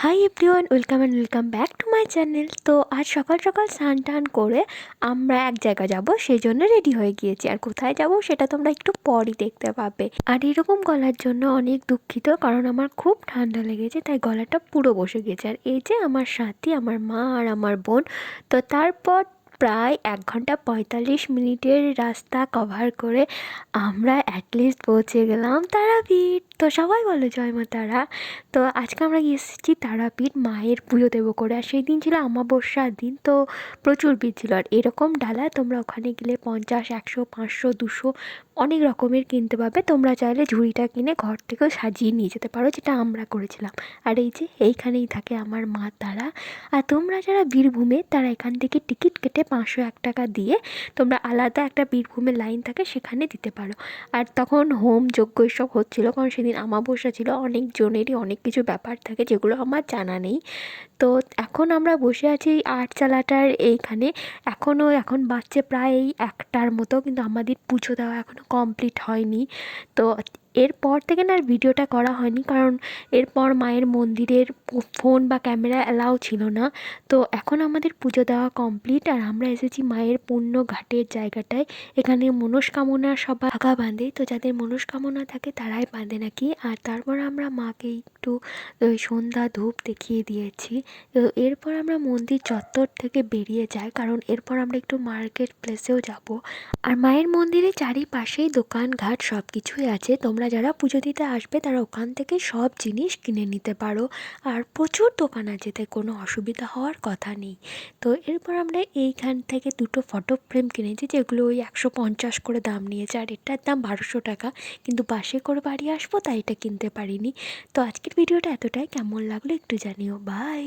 Hi everyone, welcome back to my channel. তো আজ সকাল সকাল স্নান টান করে আমরা এক জায়গায় যাব, সেই জন্য রেডি হয়ে গিয়েছি। আর কোথায় যাব সেটা তোমরা একটু পরই দেখতে পাবে। আর এরকম গলার জন্য অনেক দুঃখিত, কারণ আমার খুব ঠান্ডা লেগেছে, তাই গলাটা পুরো বসে গেছে। আর এই যে আমার সাথী, আমার মা আর আমার বোন। তো তারপর প্রায় 1 ঘন্টা 45 মিনিটের রাস্তা কভার করে আমরা অ্যাটলিস্ট পৌঁছে গেলাম তারাপীঠ। তো সবাই বলো জয় মা তারা। তো আজকে আমরা এসেছি তারাপীঠ মায়ের পুজো দেবো করে। আর সেই দিন ছিল অমাবস্যার দিন, তো প্রচুর ভিড় ছিল। আর এরকম ডালা তোমরা ওখানে গেলে 50, 100, 500, 200 অনেক রকমের কিনতে পাবে। তোমরা চাইলে ঝুড়িটা কিনে ঘর থেকেও সাজিয়ে নিয়ে যেতে পারো, যেটা আমরা করেছিলাম। আর এই যে এইখানেই থাকে আমার মা তারা। আর তোমরা যারা বীরভূমে, তারা এখান থেকে টিকিট কেটে 501 টাকা দিয়ে তোমরা আলাদা একটা বীরভূমের লাইন থাকে, সেখানে দিতে পারো। আর তখন হোম যজ্ঞ এসব হচ্ছিলো, কারণ সেদিন আমাবস্যা ছিল। অনেক জনেরই অনেক কিছু ব্যাপার থাকে যেগুলো আমার জানা নেই। তো এখন আমরা বসে আছি এই আটচালাটার এইখানে। এখন বাজছে প্রায় এই 1টার মতো, কিন্তু আমাদের পুজো দেওয়া এখনও কমপ্লিট হয়নি। তো এরপর থেকে না আর ভিডিওটা করা হয়নি, কারণ এরপর মায়ের মন্দিরের ফোন বা ক্যামেরা অ্যালাউ ছিল না। তো এখন আমাদের পুজো দেওয়া কমপ্লিট, আর আমরা এসেছি মায়ের পুণ্য ঘাটের জায়গাটায়। এখানে মনস্কামনা সবাই আগা বাঁধে, তো যাদের মনস্কামনা থাকে তারাই বাঁধে নাকি। আর তারপর আমরা মাকে একটু সন্ধ্যা ধূপ দেখিয়ে দিয়েছি। তো এরপর আমরা মন্দির চত্বর থেকে বেরিয়ে যাই, কারণ এরপর আমরা একটু মার্কেট প্লেসেও যাব। আর মায়ের মন্দিরের চারিপাশেই দোকানঘাট সব কিছুই আছে। তোমরা যারা পুজো দিতে আসবে তারা ওখান থেকে সব জিনিস কিনে নিতে পারো। আর প্রচুর দোকান আছে, তাই কোনো অসুবিধা হওয়ার কথা নেই। তো এরপর আমরা এইখান থেকে দুটো ফটো ফ্রেম কিনেছি, যেগুলো ওই 150 করে দাম নিয়েছে। আর এটার দাম 1200 টাকা, কিন্তু বাসে করে বাড়ি আসবো তাই এটা কিনতে পারিনি। তো আজকের ভিডিওটা এতটাই। কেমন লাগলো একটু জানিও। বাই।